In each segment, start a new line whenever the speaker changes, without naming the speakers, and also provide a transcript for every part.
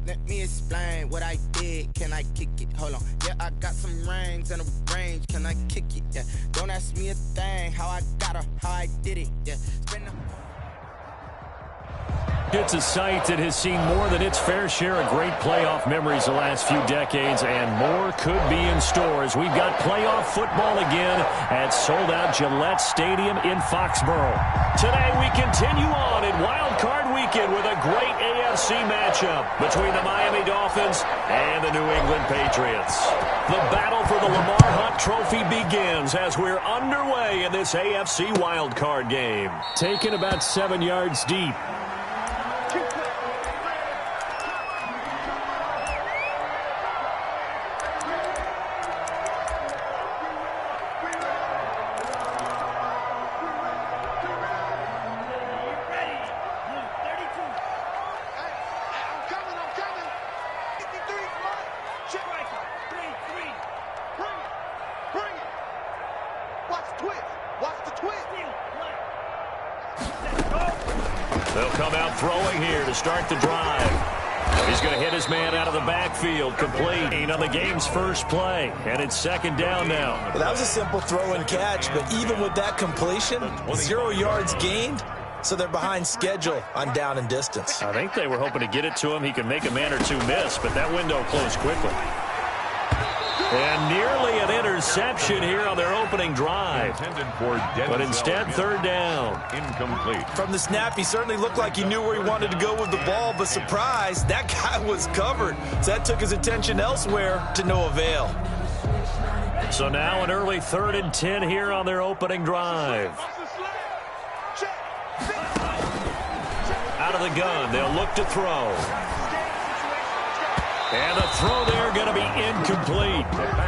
Let me explain what I did. Can I kick it? Hold on. Yeah, I got some rings and a range. Can I kick it? Yeah. Don't ask me a thing. How I got her, how I did it. Yeah.
It's a site that has seen more than its fair share of great playoff memories the last few decades, and more could be in store as we've got playoff football again at sold-out Gillette Stadium in Foxborough. Today we continue on in Wild Card Weekend with a great AFC matchup between the Miami Dolphins and the New England Patriots. The battle for the Lamar Hunt Trophy begins as we're underway in this AFC Wild Card game. Taken about 7 yards deep. They'll come out throwing here to start the drive. He's going to hit his man out of the backfield, complete on the game's first play, and it's second down now.
Well, that was a simple throw and catch, but even with that completion, 0 yards gained, so they're behind schedule on down and distance.
I think they were hoping to get it to him. He could make a man or two miss, but that window closed quickly. And nearly an interception here on their opening drive. But instead, third down.
Incomplete.
From the snap, he certainly looked like he knew where he wanted to go with the ball, but surprise, that guy was covered. So that took his attention elsewhere to no avail.
So now an early 3rd and 10 here on their opening drive. Out of the gun, they'll look to throw. And the throw there going to be incomplete.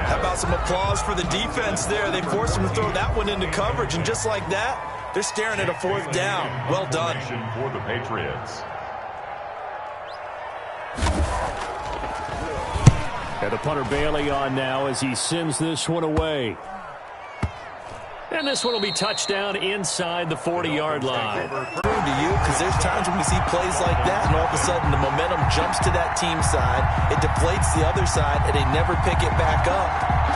How about some applause for the defense there? They forced him to throw that one into coverage, and just like that, they're staring at a 4th down. Well done.
For the Patriots.
And the punter Bailey on now as he sends this one away. And this one will be touchdown inside the 40-yard line.
To you, because there's times when we see plays like that, and all of a sudden the momentum jumps to that team side, it deflates the other side, and they never pick it back up,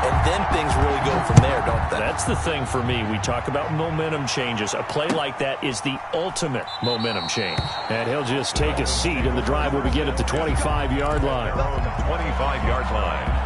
and then things really go from there, don't they?
That's the thing for me. We talk about momentum changes. A play like that is the ultimate momentum change. And he'll just take a seat, and the drive will begin at the 25-yard line.
25-yard line.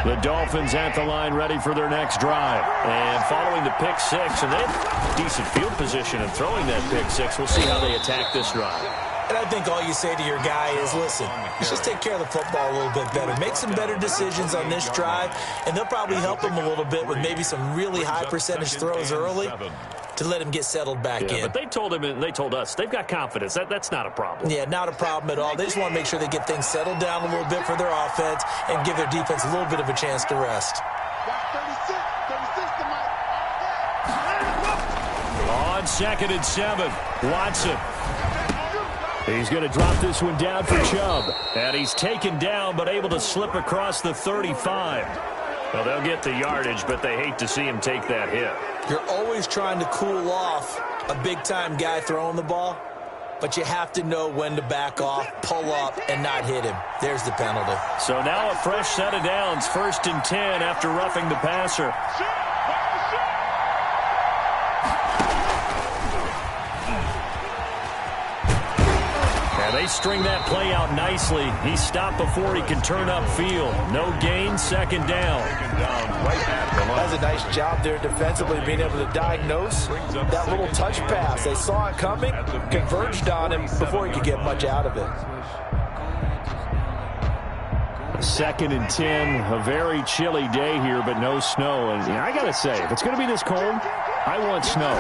The Dolphins at the line ready for their next drive. And following the pick six, and they have decent field position and throwing that pick six. We'll see how they attack this drive.
And I think all you say to your guy is, listen, just take care of the football a little bit better. Make some better decisions on this drive, and they'll probably help him a little bit with maybe some really high percentage throws early to let him get settled back in.
But they told him and they told us they've got confidence. That's not a problem.
Yeah, not a problem at all. They just want to make sure they get things settled down a little bit for their offense and give their defense a little bit of a chance to rest.
On 2nd and 7, Watson. He's going to drop this one down for Chubb. And he's taken down but able to slip across the 35. Well, they'll get the yardage, but they hate to see him take that hit.
You're always trying to cool off a big-time guy throwing the ball, but you have to know when to back off, pull up, and not hit him. There's the penalty.
So now a fresh set of downs, 1st and 10 after roughing the passer. They string that play out nicely. He's stopped before he can turn upfield. No gain, 2nd down.
That's a nice job there defensively, being able to diagnose that little touch pass. They saw it coming, converged on him before he could get much out of it.
2nd and 10, a very chilly day here, but no snow. And I got to say, if it's going to be this cold, I want snow.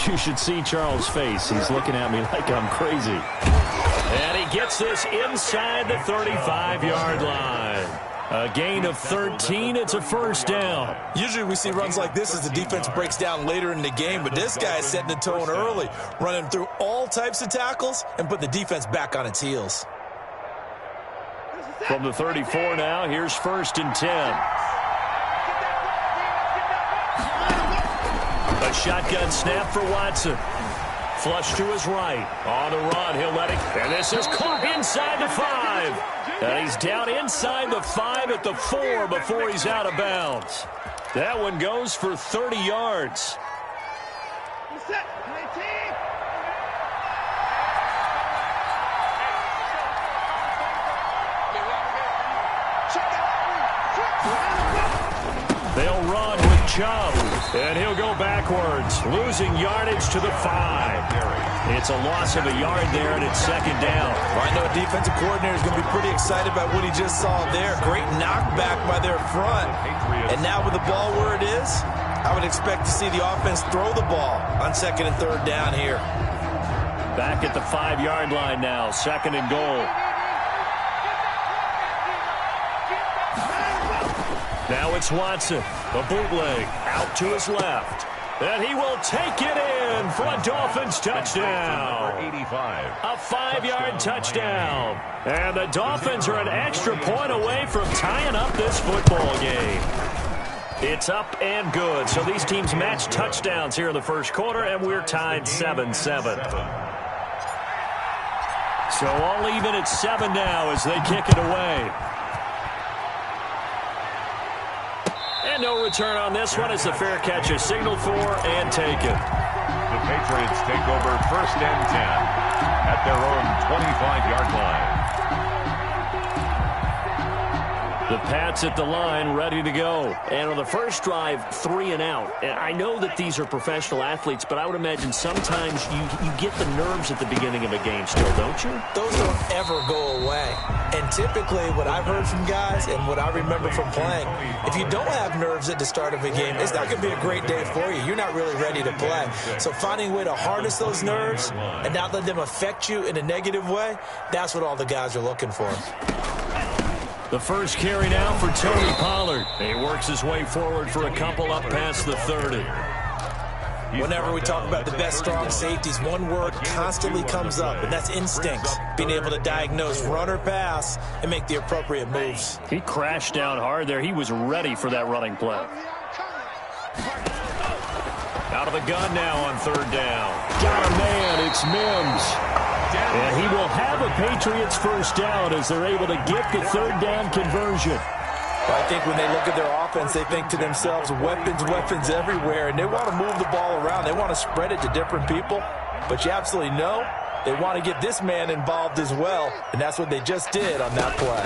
You should see Charles' face. He's looking at me like I'm crazy. And he gets this inside the 35-yard line. A gain of 13. It's a 1st down.
Usually we see runs like this as the defense breaks down later in the game, but this guy is setting the tone early, running through all types of tackles and put the defense back on its heels.
From the 34 now, here's 1st and 10. A shotgun snap for Watson. Flush to his right. On the run, he'll let it. And this is caught inside the 5. And he's down inside the 5 at the 4 before he's out of bounds. That one goes for 30 yards. They'll run with Chubb, and he'll go backwards, losing yardage to the 5. It's a loss of a yard there, and it's 2nd down.
Well, I know a defensive coordinator is going to be pretty excited about what he just saw there. Great knockback by their front. And now with the ball where it is, I would expect to see the offense throw the ball on 2nd and 3rd down here.
Back at the 5-yard line now, 2nd and goal. Now it's Watson, a bootleg, out to his left. And he will take it in for a Dolphins touchdown.
85.
A 5-yard touchdown. And the Dolphins are an extra point away from tying up this football game. It's up and good. So these teams match touchdowns here in the first quarter, and we're tied 7-7. So all even at 7 now as they kick it away. And no return on this one. It's a fair catch, a signal for, and take it.
The Patriots take over 1st and 10 at their own 25-yard line.
The Pats at the line, ready to go. And on the first drive, 3 and out. And I know that these are professional athletes, but I would imagine sometimes you get the nerves at the beginning of a game still, don't you?
Those don't ever go away. And typically what I've heard from guys and what I remember from playing, if you don't have nerves at the start of a game, it's not going to be a great day for you. You're not really ready to play. So finding a way to harness those nerves and not let them affect you in a negative way, that's what all the guys are looking for.
The first carry now for Tony Pollard. He works his way forward for a couple up past the 30.
Whenever we talk about the best strong safeties, one word constantly comes up, and that's instincts. Being able to diagnose run or pass and make the appropriate moves.
He crashed down hard there. He was ready for that running play. Out of the gun now on 3rd down. Got a man. It's Mims. And he will have a Patriots first down as they're able to get the 3rd down conversion.
I think when they look at their offense, they think to themselves, weapons everywhere, and they want to move the ball around. They want to spread it to different people, but you absolutely know they want to get this man involved as well, and that's what they just did on that play.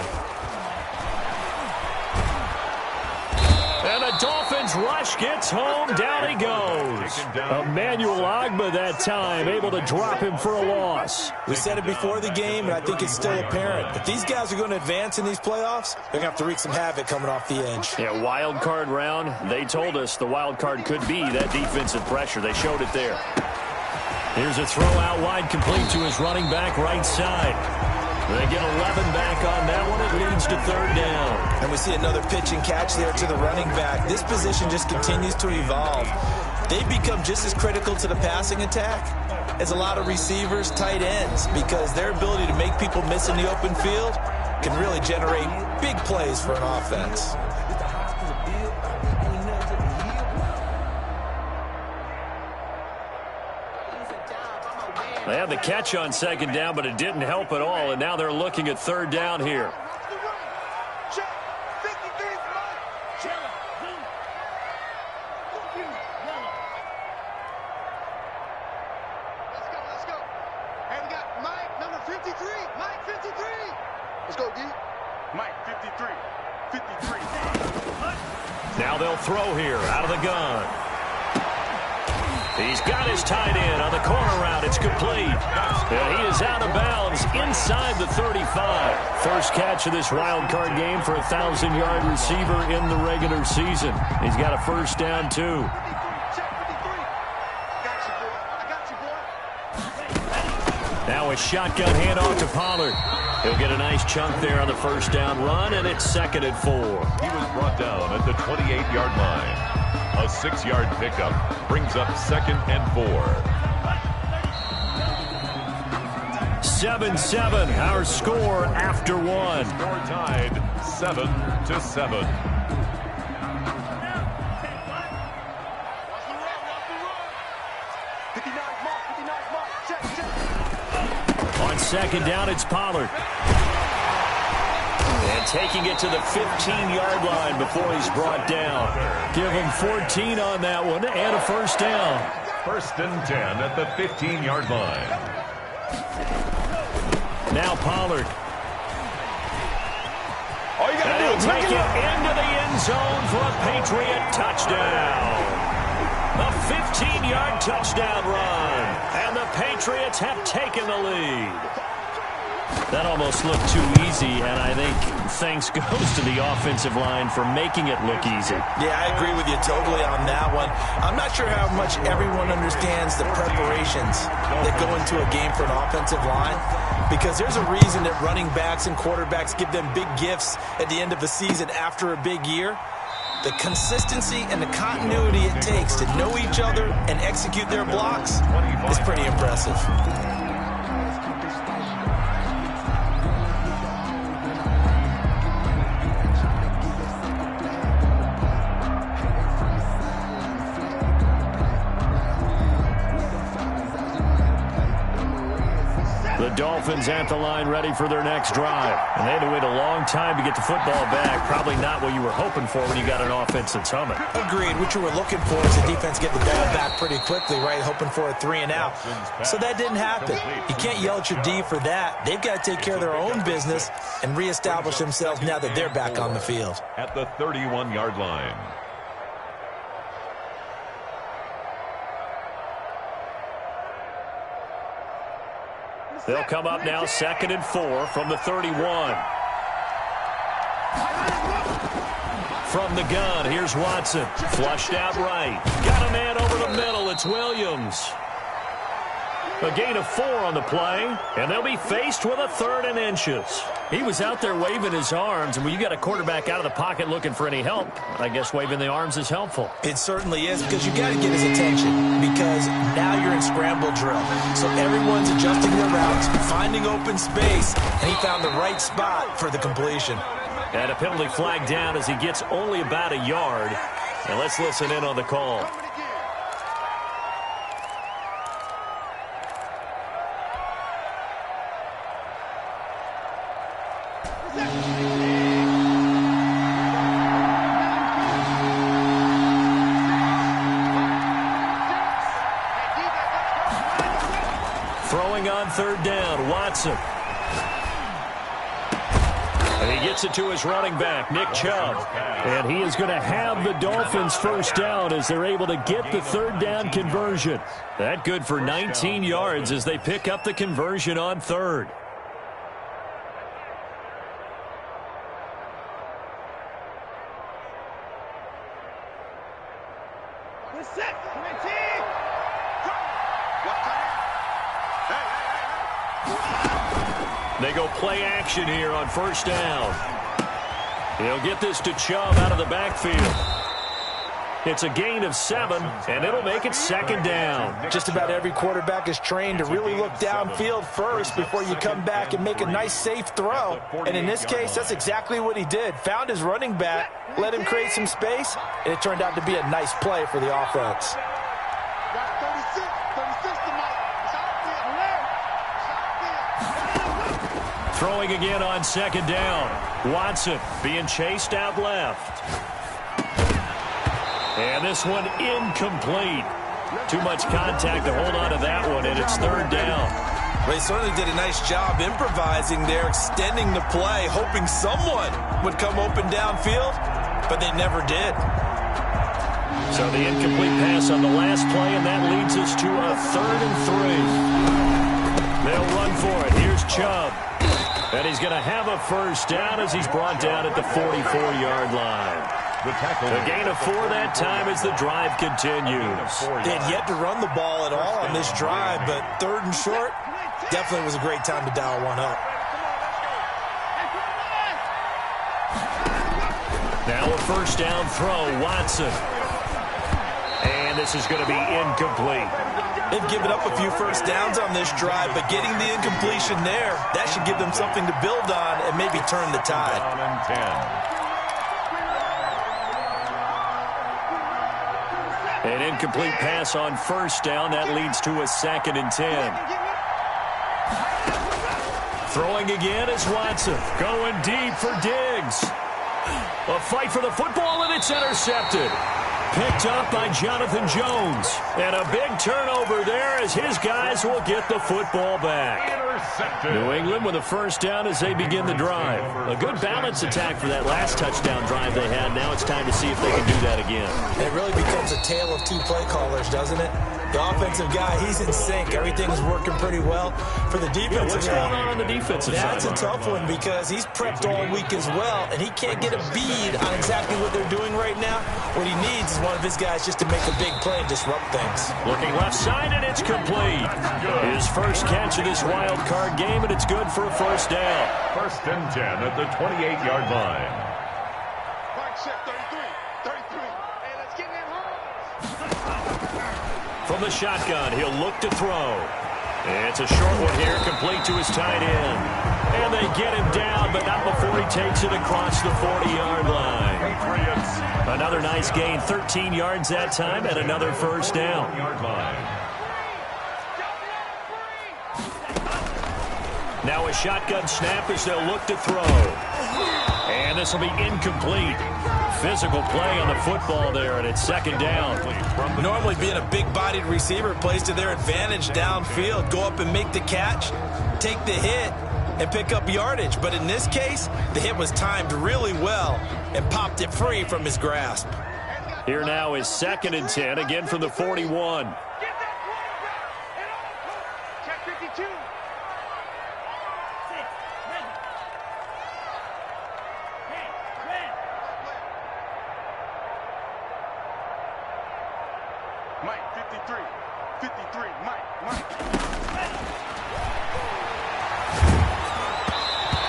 And the Dolphins rush gets home. Down he goes. Emmanuel Ogbah that time able to drop him for a loss.
We said it before the game, and I think it's still apparent. If these guys are going to advance in these playoffs, they're going to have to wreak some havoc coming off the edge.
Yeah, wild card round. They told us the wild card could be that defensive pressure. They showed it there. Here's a throw out wide, complete to his running back right side. They get 11 back on that one. It leads to 3rd down.
And we see another pitch and catch there to the running back. This position just continues to evolve. They've become just as critical to the passing attack as a lot of receivers, tight ends, because their ability to make people miss in the open field can really generate big plays for an offense.
They had the catch on 2nd down, but it didn't help at all, and now they're looking at 3rd down here.
Let's go. Hey, we got Mike, number 53. Mike, 53. Let's go, D. Mike, 53. 53.
Now they'll throw here out of the gun. He's got his tight end on the corner route. It's complete. And he is out of bounds inside the 35. First catch of this wild card game for a 1,000-yard receiver in the regular season. He's got a first down, too. Now a shotgun handoff to Pollard. He'll get a nice chunk there on the first down run, and it's 2nd and 4.
He was brought down at the 28-yard line. A 6-yard pickup brings up 2nd and 4.
7-7, our score after one.
Score tied 7-7.
On second down, it's Pollard. And taking it to the 15-yard line before he's brought down. Give him 14 on that one and a first down.
1st and 10 at the 15-yard line.
Now Pollard.
All you got to do is
take it into the end zone for a Patriot touchdown. A 15-yard touchdown run. And the Patriots have taken the lead. That almost looked too easy, and I think thanks goes to the offensive line for making it look easy.
Yeah, I agree with you totally on that one. I'm not sure how much everyone understands the preparations that go into a game for an offensive line, because there's a reason that running backs and quarterbacks give them big gifts at the end of the season after a big year. The consistency and the continuity it takes to know each other and execute their blocks is pretty impressive.
The Dolphins at the line ready for their next drive. And they had to wait a long time to get the football back. Probably not what you were hoping for when you got an offense that's humming.
Agreed. What you were looking for is the defense get the ball back pretty quickly, right? Hoping for a 3-and-out. So that didn't happen. You can't yell at your D for that. They've got to take care of their own business and reestablish themselves now that they're back on the field.
At the 31-yard line.
They'll come up now 2nd and 4 from the 31. From the gun, here's Watson. Flushed out right. Got a man over the middle. It's Williams. A gain of 4 on the play, and they'll be faced with a 3rd and inches. He was out there waving his arms, and when you got a quarterback out of the pocket looking for any help, I guess waving the arms is helpful.
It certainly is, because you got to get his attention, because now you're in scramble drill. So everyone's adjusting their routes, finding open space, and he found the right spot for the completion.
And a penalty flag down as he gets only about a yard. And let's listen in on the call. Throwing on 3rd down, Watson. And he gets it to his running back, Nick Chubb. And he is going to have the Dolphins first down as they're able to get the 3rd down conversion. That good for 19 yards as they pick up the conversion on 3rd. They go play action here on 1st down. He'll get this to Chubb out of the backfield. It's a gain of 7, and it'll make it 2nd down.
Just about every quarterback is trained to really look downfield first before you come back and make a nice, safe throw. And in this case, that's exactly what he did. Found his running back, let him create some space, and it turned out to be a nice play for the offense.
Throwing again on 2nd down. Watson being chased out left. And this one incomplete. Too much contact to hold on to that one, and it's 3rd down.
Well, he certainly did a nice job improvising there, extending the play, hoping someone would come open downfield, but they never did.
So the incomplete pass on the last play, and that leads us to a 3rd and 3. They'll run for it. Here's Chubb. And he's going to have a first down as he's brought down at the 44-yard line. A gain of 4 that time as the drive continues.
They had yet to run the ball at all on this drive, but 3rd and short definitely was a great time to dial one up.
Now a first down throw, Watson. And this is going to be incomplete.
They've given up a few first downs on this drive, but getting the incompletion there, that should give them something to build on and maybe turn the tide.
Down and 10.
An incomplete pass on first down. That leads to a 2nd and 10. Throwing again is Watson. Going deep for Diggs. A fight for the football, and it's intercepted. Picked up by Jonathan Jones. And a big turnover there as his guys will get the football back.
Intercepted.
New England with a first down as they begin the drive. A good balance attack for that last touchdown drive they had. Now it's time to see if they can do that again.
It really becomes a tale of two play callers, doesn't it? The offensive guy, he's in sync. Everything's working pretty well. For the defensive
what's going on the defensive side?
That's a tough one because he's prepped all week as well, and he can't get a bead on exactly what they're doing right now. What he needs is one of his guys just to make a big play and disrupt things.
Looking left side, and it's complete. His first catch of this wild card game, and it's good for a first down.
1st and 10 at the 28-yard line.
Right shift, 33. Hey, let's get in that hole.
From the shotgun, he'll look to throw. It's a short one here, complete to his tight end. And they get him down, but not before he takes it across the 40-yard line.
Patriots.
Another nice gain, 13 yards that time, and another first down.
40-yard line.
Now a shotgun snap as they'll look to throw. And this will be incomplete. Physical play on the football there, and it's 2nd down.
Normally being a big-bodied receiver plays to their advantage downfield. Go up and make the catch, take the hit, and pick up yardage. But in this case, the hit was timed really well and popped it free from his grasp.
Here now is 2nd and 10, again from the 41.
Check 52. Mike, 53. 53, Mike.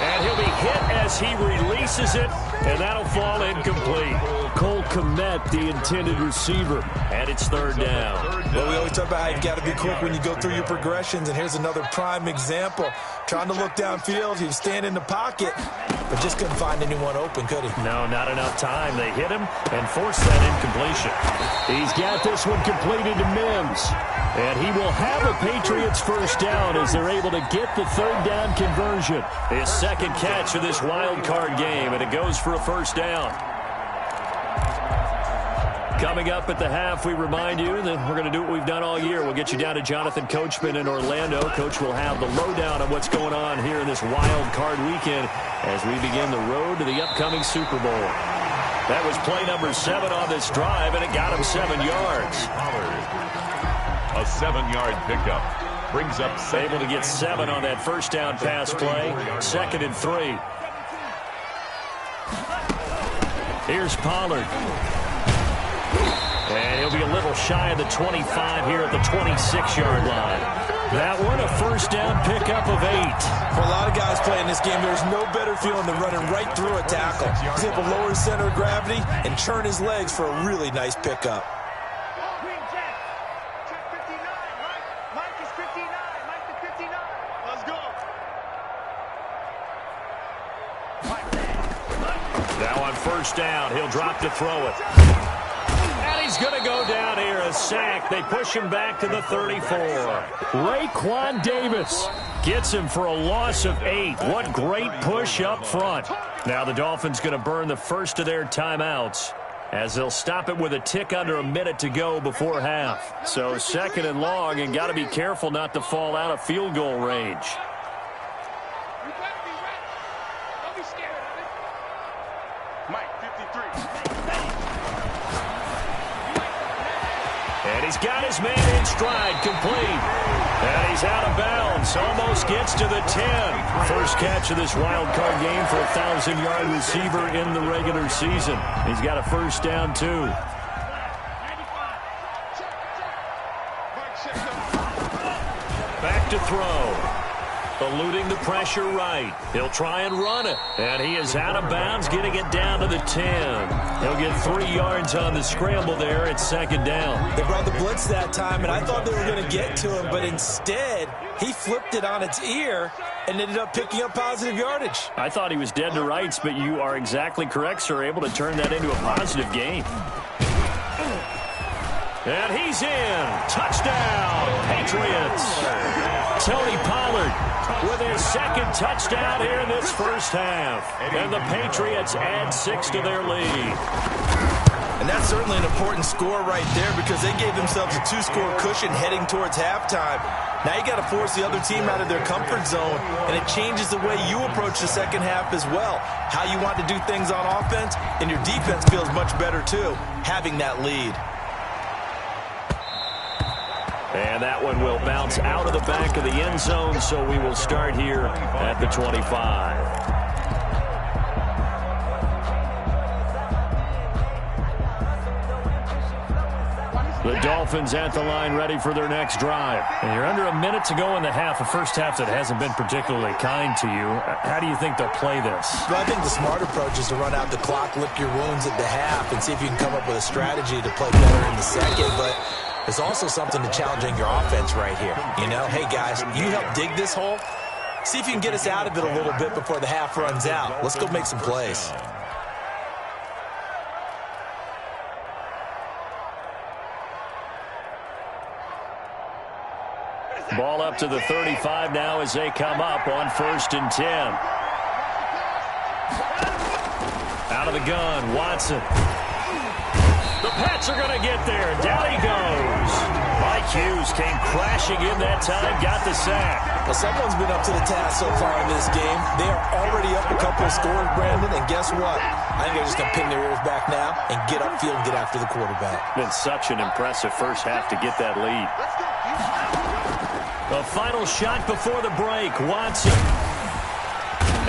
And he'll be hit as he releases it, and that'll fall incomplete. Cole Kmet, the intended receiver, and it's 3rd down.
Well, we always talk about how you've got to be quick when you go through your progressions, and here's another prime example. Trying to look downfield, he was staying in the pocket, but just couldn't find anyone open, could he?
No, not enough time. They hit him and forced that incompletion. He's got this one completed to Mims. And he will have a Patriots first down as they're able to get the 3rd down conversion. His 2nd catch of this wild card game, and it goes for a first down. Coming up at the half, we remind you that we're going to do what we've done all year. We'll get you down to Jonathan Coachman in Orlando. Coach will have the lowdown on what's going on here in this wild card weekend as we begin the road to the upcoming Super Bowl. That was play number 7 on this drive, and it got him 7 yards.
A 7-yard pickup. Brings up 7.
Able to get 7 on that first down pass play. 2nd and 3. Here's Pollard. And he'll be a little shy of the 25 here at the 26-yard line. That one, a first down pickup of 8.
For a lot of guys playing this game, there's no better feeling than running right through a tackle. He's able to lower his center of gravity and churn his legs for a really nice pickup.
Green check. Check 59, Mike. Mike is 59. Mike is 59. Let's go.
Now on first down, he'll drop to throw it. And he's going to go down here, a sack. They push him back to the 34. Raekwon Davis gets him for a loss of 8. What great push up front. Now the Dolphins going to burn the first of their timeouts as they'll stop it with a tick under a minute to go before half. So 2nd and long, and got to be careful not to fall out of field goal range.
You better be ready. Don't be scared of it. Mike, 53.
And he's got his man in stride, complete. And he's out of bounds, almost gets to the 10. First catch of this wild card game for a 1,000-yard receiver in the regular season. He's got a first down, too. Back to throw. Eluding the pressure right. He'll try and run it. And he is out of bounds, getting it down to the 10. He'll get 3 yards on the scramble there at second down.
They brought the blitz that time, and I thought they were going to get to him, but instead he flipped it on its ear and ended up picking up positive yardage.
I thought he was dead to rights, but you are exactly correct, sir. Able to turn that into a positive gain. And he's in. Touchdown, Patriots. Tony Pollard with his second touchdown here in this first half. And the Patriots add 6 to their lead.
And that's certainly an important score right there because they gave themselves a 2-score cushion heading towards halftime. Now you got to force the other team out of their comfort zone, and it changes the way you approach the second half as well. How you want to do things on offense, and your defense feels much better too, having that lead.
And that one will bounce out of the back of the end zone, so we will start here at the 25. The Dolphins at the line ready for their next drive. And you're under a minute to go in the half, a first half that hasn't been particularly kind to you. How do you think they'll play this?
Well, I think the smart approach is to run out the clock, lick your wounds at the half, and see if you can come up with a strategy to play better in the second. But there's also something to challenging your offense right here. You know, hey, guys, you help dig this hole. See if you can get us out of it a little bit before the half runs out. Let's go make some plays.
Ball up to the 35 now as they come up on 1st and 10. Out of the gun, Watson. The Pats are going to get there. Down he goes. Mike Hughes came crashing in that time, got the sack.
Well, someone's been up to the task so far in this game. They are already up a couple of scores, Brandon, and guess what? I think they're just going to pin their ears back now and get upfield and get after the quarterback.
Been such an impressive first half to get that lead. The final shot before the break, Watson.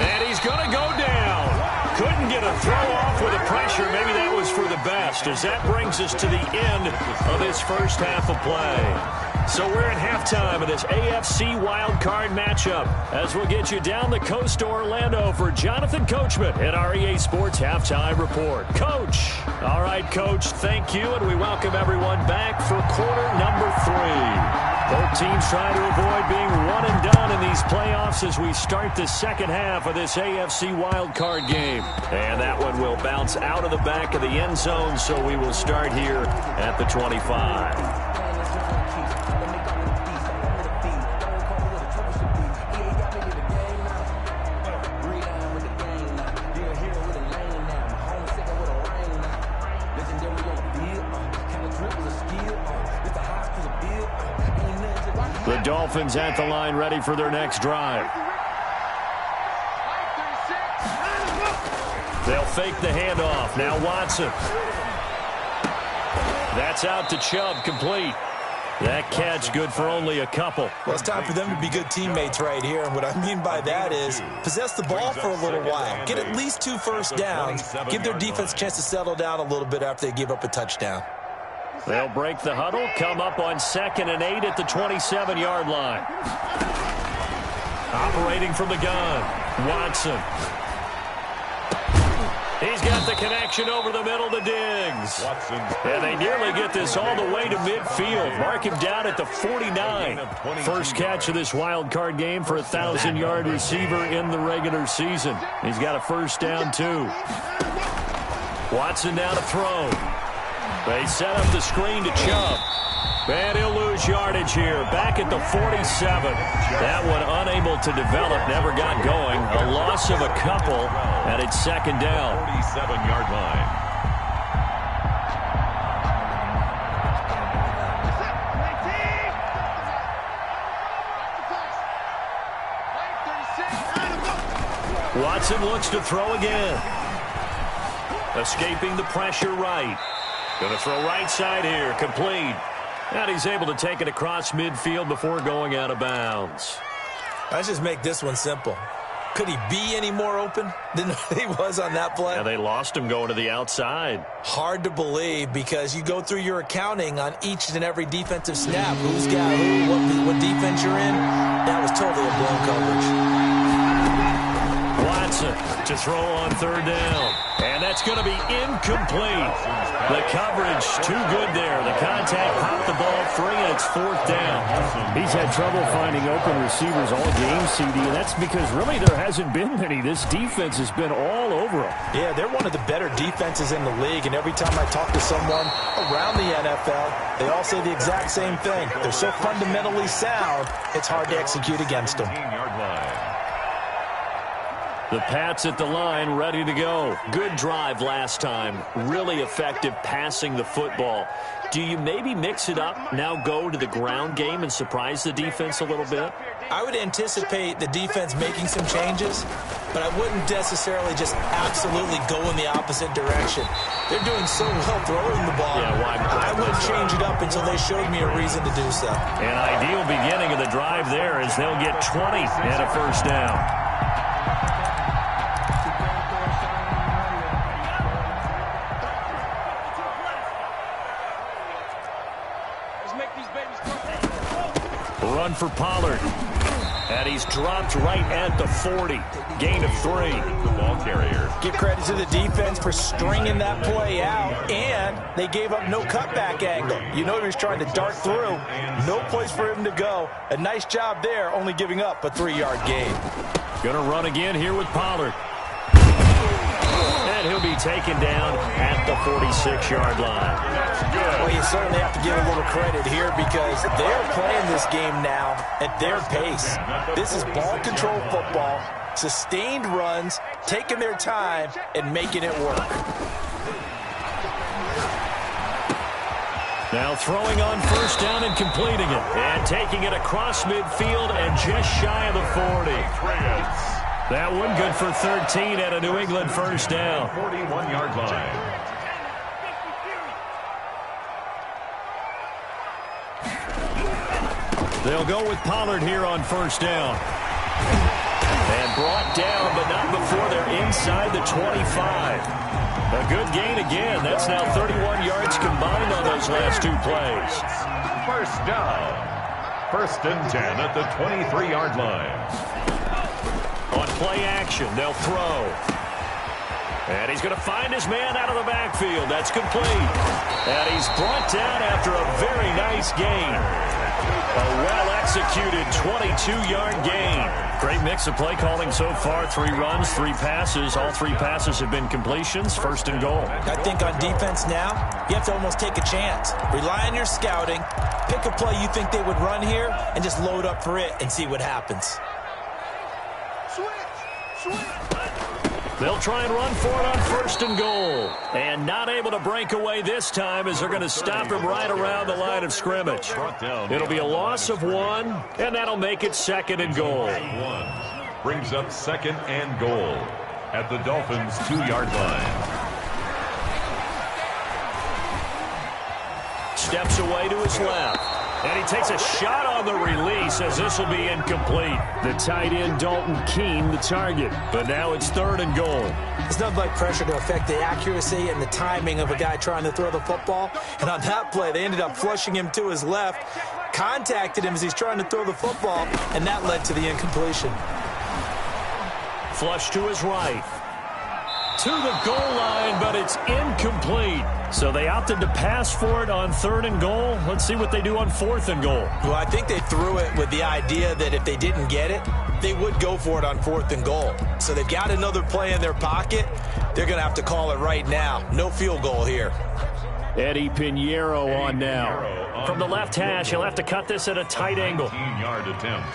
And he's going to go down. Couldn't get a throw off with the pressure. Maybe that was for the best, as that brings us to the end of this first half of play. So we're at halftime of this AFC wildcard matchup, as we'll get you down the coast to Orlando for Jonathan Coachman at our EA Sports Halftime Report. Coach. All right, Coach, thank you, and we welcome everyone back for quarter number 3. Both teams trying to avoid being one and done in these playoffs as we start the second half of this AFC wildcard game. And that one will bounce out of the back of the end zone, so we will start here at the 25. The Dolphins at the line ready for their next drive. They'll fake the handoff. Now Watson. That's out to Chubb, complete. That catch good for only a couple.
Well, it's time for them to be good teammates right here. And what I mean by that is possess the ball for a little while. Get at least 2 first downs. Give their defense a chance to settle down a little bit after they give up a touchdown.
They'll break the huddle, come up on 2nd and 8 at the 27-yard line. Operating from the gun, Watson. He's got the connection over the middle to Diggs. And they nearly get this all the way to midfield. Mark him down at the 49. First catch of this wild card game for a 1,000-yard receiver in the regular season. He's got a first down, too. Watson now to throw. They set up the screen to Chubb. And he'll lose yardage here. Back at the 47. That one unable to develop. Never got going. A loss of a couple. And it's second down.
47-yard line.
Watson looks to throw again. Escaping the pressure right. Going to throw right side here. Complete. And he's able to take it across midfield before going out of bounds.
Let's just make this one simple. Could he be any more open than he was on that play?
Yeah, they lost him going to the outside.
Hard to believe because you go through your accounting on each and every defensive snap. Who's got who, what defense you're in. That was totally a blown coverage.
Watson to throw on third down. And that's going to be incomplete. The coverage too good there. The contact popped the ball free, and it's fourth down.
He's had trouble finding open receivers all game, CD, and that's because really there hasn't been many. This defense has been all over him.
Yeah, they're one of the better defenses in the league, and every time I talk to someone around the NFL, they all say the exact same thing. They're so fundamentally sound, it's hard to execute against them.
The Pats at the line, ready to go. Good drive last time. Really effective passing the football. Do you maybe mix it up, now go to the ground game and surprise the defense a little bit?
I would anticipate the defense making some changes, but I wouldn't necessarily just absolutely go in the opposite direction. They're doing so well throwing the ball.
Yeah, why not?
I wouldn't change it up until they showed me a reason to do so.
An ideal beginning of the drive there is they'll get 20 and a first down. Run for Pollard. And he's dropped right at the 40. Gain of 3.
The ball carrier.
Give credit to the defense for stringing that play out, and they gave up no cutback angle. You know he was trying to dart through. No place for him to go. A nice job there, only giving up a 3-yard gain.
Gonna run again here with Pollard. And he'll be taken down at the 46-yard line.
Well, you certainly have to give a little credit here because they're playing this game now at their pace. This is ball control football, sustained runs, taking their time, and making it work.
Now throwing on first down and completing it. And taking it across midfield and just shy of the 40. That one good for 13 at a New England first down.
41-yard line.
They'll go with Pollard here on first down. And brought down, but not before they're inside the 25. A good gain again. That's now 31 yards combined on those last two plays.
First down. First and 10 at the 23-yard line.
On play action, they'll throw. And he's going to find his man out of the backfield. That's complete. And he's brought down after a very nice gain. A well-executed 22-yard gain. Great mix of play calling so far. 3 runs, 3 passes. All 3 passes have been completions. First and goal.
I think on defense now, you have to almost take a chance. Rely on your scouting. Pick a play you think they would run here and just load up for it and see what happens.
They'll try and run for it on first and goal. And not able to break away this time as they're going to stop him right around the line of scrimmage. It'll be a loss of 1, and that'll make it second and goal.
1 brings up second and goal at the Dolphins' 2-yard line.
Steps away to his left. And he takes a shot on the release as this will be incomplete. The tight end, Dalton Keene, the target. But now it's third and goal.
It's nothing like pressure to affect the accuracy and the timing of a guy trying to throw the football. And on that play, they ended up flushing him to his left, contacted him as he's trying to throw the football, and that led to the incompletion.
Flush to his right. To the goal line, but it's incomplete. So they opted to pass for it on third and goal. Let's see what they do on fourth and goal.
Well, I think they threw it with the idea that if they didn't get it, they would go for it on fourth and goal. So they've got another play in their pocket. They're going to have to call it right now. No field goal here.
Eddie Pinheiro on now. From the left hash, he'll have to cut this at a tight angle.
15-yard attempt.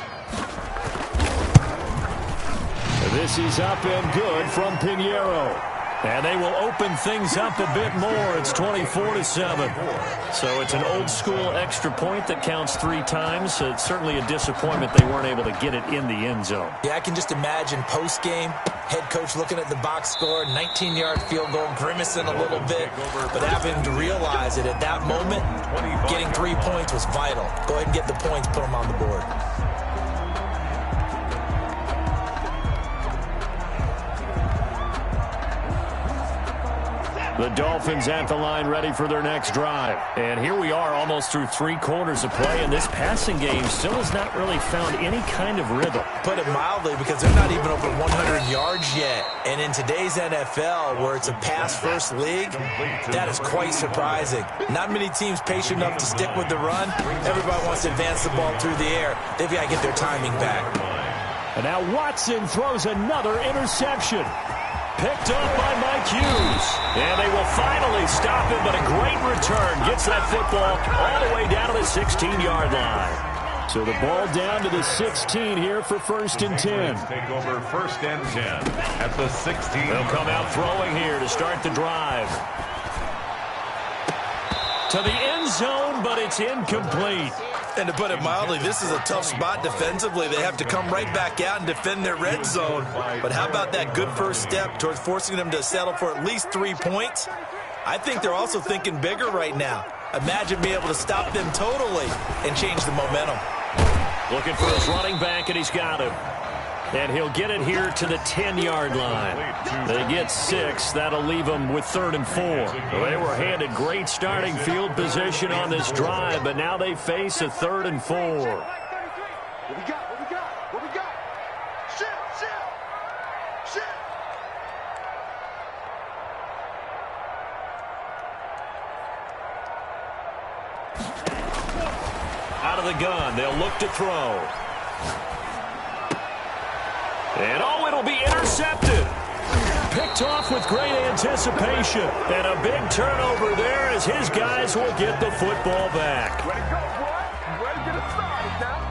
This is up and good from Pinheiro. And they will open things up a bit more. It's 24-7. So it's an old-school extra point that counts 3 times. It's certainly a disappointment they weren't able to get it in the end zone.
Yeah, I can just imagine post-game, head coach looking at the box score, 19-yard field goal, grimacing a little bit, but having to realize that at that moment, getting 3 points was vital. Go ahead and get the points, put them on the board.
The Dolphins at the line ready for their next drive. And here we are almost through 3 quarters of play, and this passing game still has not really found any kind of rhythm.
Put it mildly, because they're not even over 100 yards yet. And in today's NFL, where it's a pass-first league, that is quite surprising. Not many teams patient enough to stick with the run. Everybody wants to advance the ball through the air. They've got to get their timing back.
And now Watson throws another interception. Picked up by Mike Hughes. And they will finally stop him, but a great return. Gets that football all the way down to the 16-yard line. So the ball down to the 16 here for 1st and 10.
Take over 1st and 10 at the 16.
They'll come out throwing here to start the drive. To the end zone, but it's incomplete.
And to put it mildly, this is a tough spot defensively. They have to come right back out and defend their red zone. But how about that good first step towards forcing them to settle for at least 3 points? I think they're also thinking bigger right now. Imagine being able to stop them totally and change the momentum.
Looking for his running back, and he's got him. And he'll get it here to the 10-yard line. They get 6. That'll leave them with 3rd and 4. They were handed great starting field position on this drive, but now they face a 3rd and 4.
What we got? What we got? Shit!
Out of the gun, they'll look to throw. And it'll be intercepted. Picked off with great anticipation. And a big turnover there as his guys will get the football back.
Way to go, boy. Way to get it started now.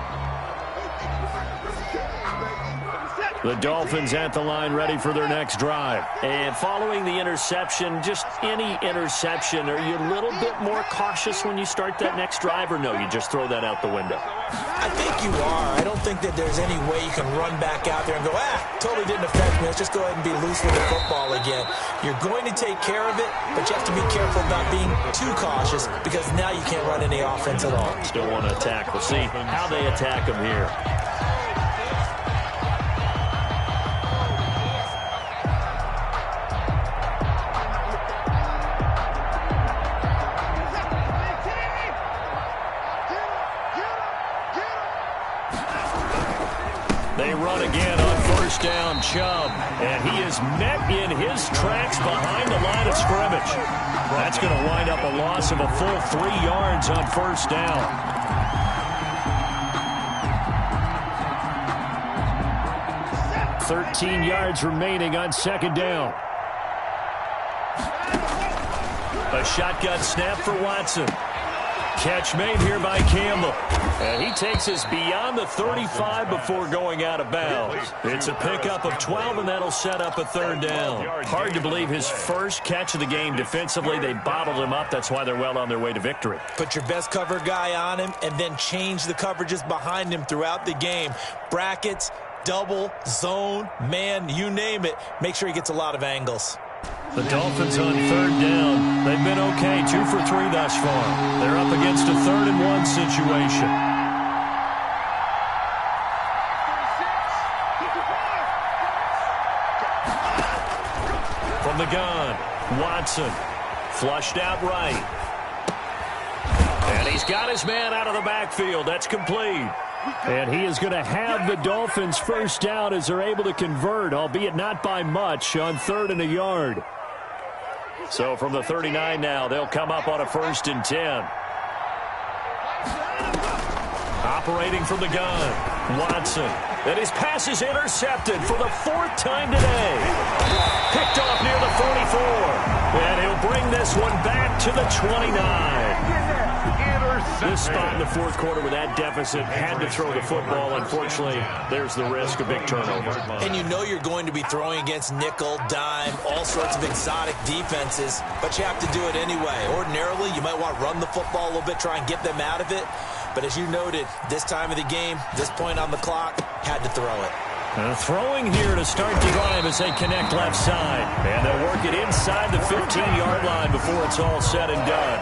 The Dolphins at the line ready for their next drive. And following the interception, just any interception, are you a little bit more cautious when you start that next drive, or no, you just throw that out the window?
I think you are. I don't think that there's any way you can run back out there and go, totally didn't affect me. Let's just go ahead and be loose with the football again. You're going to take care of it, but you have to be careful about being too cautious, because now you can't run any offense at all.
Still want to attack. We'll see how they attack him here. They run again on 1st down, Chubb. And he is met in his tracks behind the line of scrimmage. That's going to wind up a loss of a full 3 yards on 1st down. $13 yards remaining on 2nd down. A shotgun snap for Watson. Catch made here by Campbell. And he takes us beyond the 35 before going out of bounds. It's a pickup of 12, and that'll set up a 3rd down. Hard to believe his first catch of the game defensively. They bottled him up. That's why they're well on their way to victory.
Put your best cover guy on him and then change the coverages behind him throughout the game. Brackets, double, zone, man, you name it. Make sure he gets a lot of angles.
The Dolphins on 3rd down. They've been okay, 2 for 3 thus far. They're up against a 3rd and 1 situation. From the gun, Watson flushed out right. And he's got his man out of the backfield. That's complete. And he is going to have the Dolphins' 1st down as they're able to convert, albeit not by much, on 3rd and a yard. So from the 39 now, they'll come up on a 1st and 10. Operating from the gun, Watson. And his pass is intercepted for the 4th time today. Picked off near the 44. And he'll bring this one back to the 29. This spot in the 4th quarter with that deficit, had to throw the football. Unfortunately, there's the risk of big turnover.
And you know you're going to be throwing against nickel, dime, all sorts of exotic defenses, but you have to do it anyway. Ordinarily, you might want to run the football a little bit, try and get them out of it. But as you noted, this time of the game, this point on the clock, had to throw it.
Throwing here to start the drive as they connect left side. And they'll work it inside the 15-yard line before it's all said and done.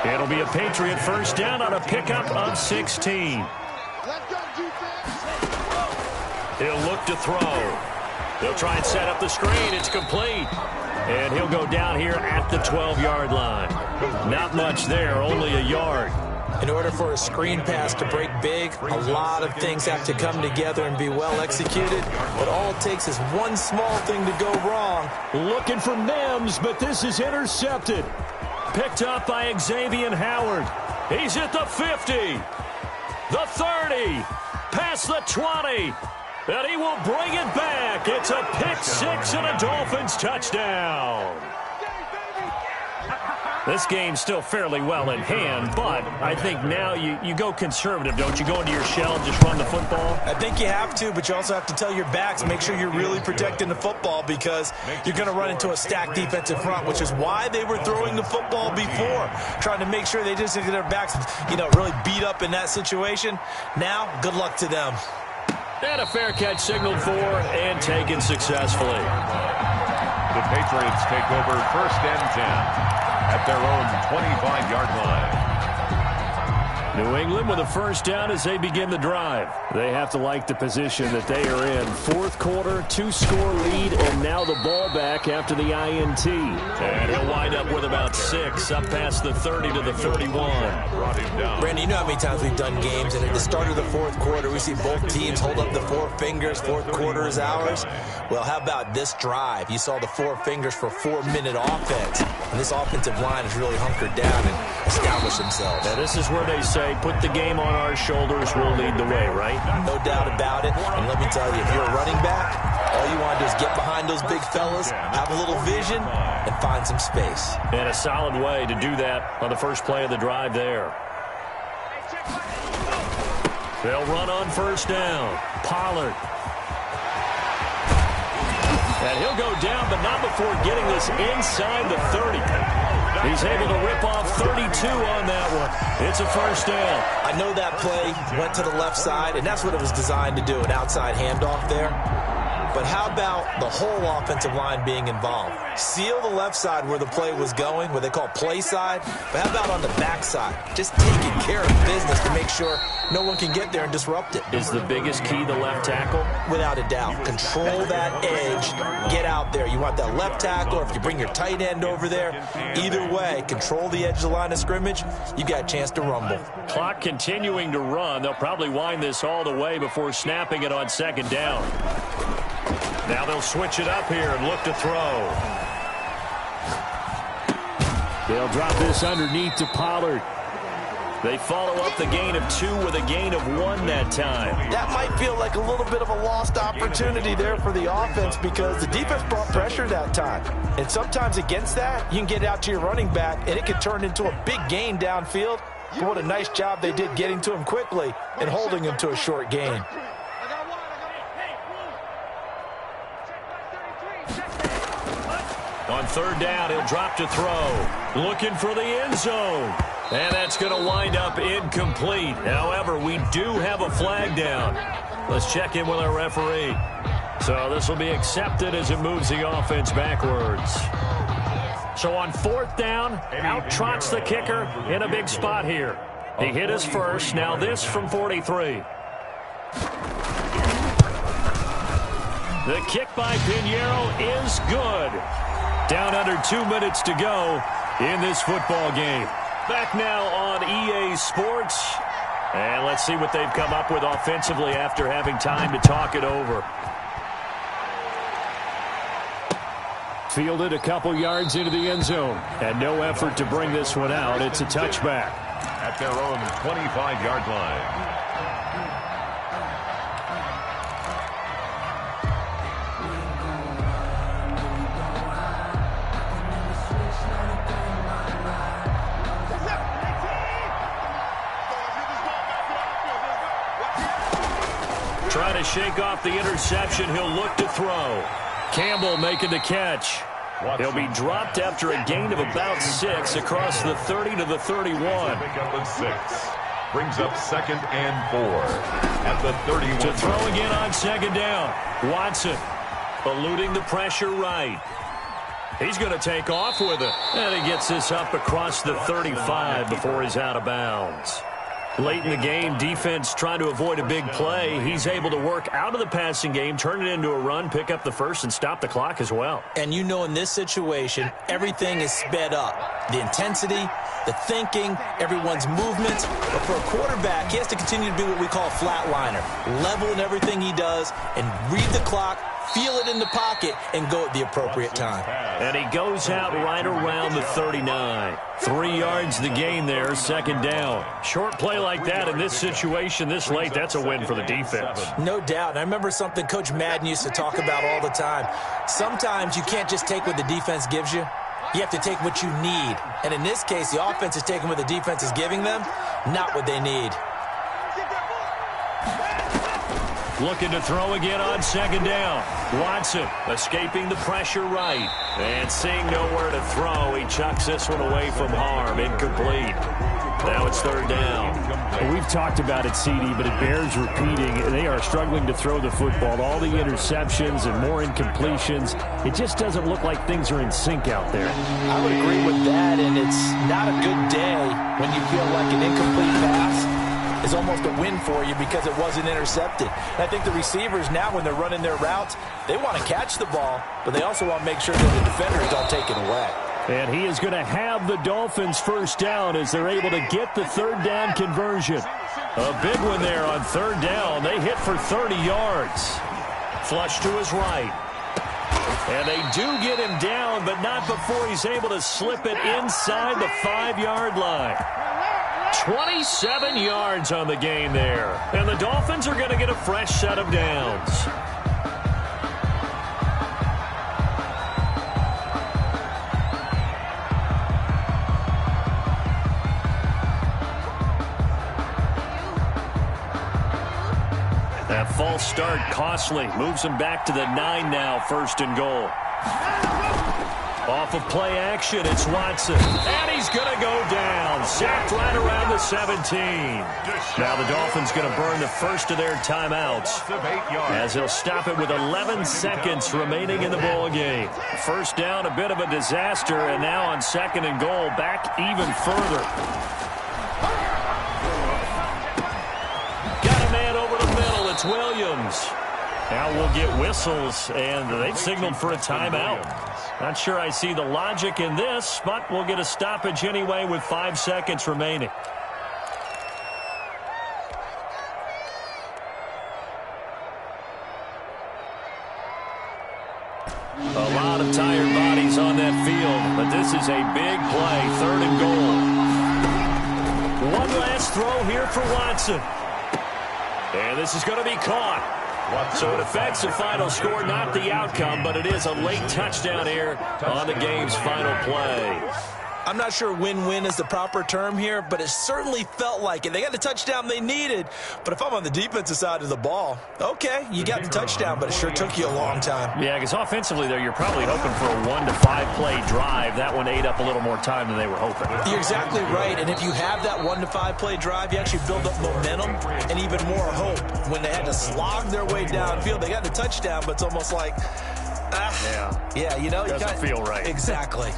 It'll be a Patriot 1st down on a pickup of 16. He'll look to throw. They'll try and set up the screen. It's complete. And he'll go down here at the 12-yard line. Not much there, only a yard.
In order for a screen pass to break big, a lot of things have to come together and be well executed. But all it takes is one small thing to go wrong.
Looking for Mims, but this is intercepted. Picked up by Xavier Howard. He's at the 50, the 30, past the 20. And he will bring it back. It's a pick-6 and a Dolphins touchdown. This game's still fairly well in hand, but I think now you go conservative, don't you? Go into your shell and just run the football?
I think you have to, but you also have to tell your backs, make sure you're really protecting the football because you're going to run into a stacked defensive front, which is why they were throwing the football before, trying to make sure they just get their backs, really beat up in that situation. Now, good luck to them.
And a fair catch signaled for and taken successfully.
The Patriots take over 1st and 10 at their own 25-yard line.
New England with a first down as they begin the drive. They have to like the position that they are in. Fourth quarter, 2-score lead, and now the ball back after the INT. And he'll wind up with about 6, up past the 30 to the 31.
Brandon, you know how many times we've done games, and at the start of the fourth quarter, we see both teams hold up the 4 fingers, fourth quarter is ours. Well, how about this drive? You saw the 4 fingers for 4-minute offense, and this offensive line has really hunkered down and established themselves.
Now, this is where they say, put the game on our shoulders, we'll lead the way, right?
No doubt about it. And let me tell you, if you're a running back, all you want to do is get behind those big fellas, have a little vision, and find some space.
And a solid way to do that on the first play of the drive there. They'll run on first down. Pollard. And he'll go down, but not before getting this inside the 30. He's able to rip off 32 on that one. It's a first down.
I know that play went to the left side, and that's what it was designed to do, an outside handoff there. But how about the whole offensive line being involved? Seal the left side where the play was going, what they call play side. But how about on the back side? Just taking care of business to make sure no one can get there and disrupt it.
Is the biggest key the left tackle?
Without a doubt. Control that edge. Get out there. You want that left tackle, or if you bring your tight end over there, either way, control the edge of the line of scrimmage, you got a chance to rumble.
Clock continuing to run. They'll probably wind this all the way before snapping it on second down. Now they'll switch it up here and look to throw. They'll drop this underneath to Pollard. They follow up the gain of 2 with a gain of 1 that time.
That might feel like a little bit of a lost opportunity there for the offense because the defense brought pressure that time. And sometimes against that, you can get out to your running back, and it can turn into a big gain downfield. But what a nice job they did getting to him quickly and holding him to a short gain.
On third down, he'll drop to throw. Looking for the end zone. And that's going to wind up incomplete. However, we do have a flag down. Let's check in with our referee. So this will be accepted as it moves the offense backwards. So on fourth down, out trots the kicker in a big spot here. He hit his first. Now this from 43. The kick by Pinheiro is good. Down under 2 minutes to go in this football game. Back now on EA Sports. And let's see what they've come up with offensively after having time to talk it over. Fielded a couple yards into the end zone. And no effort to bring this one out. It's a touchback.
At their own 25-yard line.
Trying to shake off the interception. He'll look to throw. Campbell making the catch. He'll be dropped after a gain of about 6 across the 30 to the 31.
Brings up 2nd and 4 at the 31.
To throw again on second down. Watson eluding the pressure right. He's going to take off with it. And he gets this up across the 35 before he's out of bounds. Late in the game, defense trying to avoid a big play. He's able to work out of the passing game, turn it into a run, pick up the first, and stop the clock as well.
And you know in this situation, everything is sped up. The intensity, the thinking, everyone's movements. But for a quarterback, he has to continue to be what we call a flatliner. Level in everything he does and read the clock, feel it in the pocket, and go at the appropriate time.
And he goes out right around the 39. 3 yards the gain there, second down. Short play like that in this situation this late, that's a win for the defense.
No doubt. And I remember something Coach Madden used to talk about all the time. Sometimes you can't just take what the defense gives you. You have to take what you need. And in this case, the offense is taking what the defense is giving them, not what they need.
Looking to throw again on second down. Watson escaping the pressure right. And seeing nowhere to throw, he chucks this one away from harm. Incomplete. Now it's third down.
Well, we've talked about it, CD, but it bears repeating. They are struggling to throw the football. All the interceptions and more incompletions. It just doesn't look like things are in sync out there.
I would agree with that, and it's not a good day when you feel like an incomplete pass is almost a win for you because it wasn't intercepted. And I think the receivers now, when they're running their routes, they want to catch the ball, but they also want to make sure that the defenders don't take it away.
And he is going to have the Dolphins first down as they're able to get the third down conversion.
A big one there on third down. They hit for 30 yards. Flush to his right. And they do get him down, but not before he's able to slip it inside the 5-yard line. 27 yards on the game there. And the Dolphins are going to get a fresh set of downs. That false start costly. Moves him back to the 9 now, first and goal. Off of play action, it's Watson. And he's going to go down. Sacked right around the 17. Now the Dolphins going to burn the first of their timeouts as they'll stop it with 11 seconds remaining in the ball game. First down, a bit of a disaster, and now on second and goal, back even further. Got a man over the middle. It's Williams. Now we'll get whistles, and they've signaled for a timeout. Not sure I see the logic in this, but we'll get a stoppage anyway with 5 seconds remaining. A lot of tired bodies on that field, but this is a big play, third and goal. One last throw here for Watson. And this is going to be caught. So it affects the final score, not the outcome, but it is a late touchdown here on the game's final play.
I'm not sure win-win is the proper term here, but it certainly felt like it. They got the touchdown they needed, but if I'm on the defensive side of the ball, okay, you got the touchdown, but it sure took you a long time.
Yeah, because offensively there, you're probably hoping for a 1 to 5 play drive. That one ate up a little more time than they were hoping.
You're exactly right, and if you have that 1 to 5 play drive, you actually build up momentum and even more hope. When they had to slog their way downfield, they got the touchdown, but it's almost like,
yeah,
you know,
doesn't feel right.
Exactly.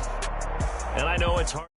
And I know it's hard.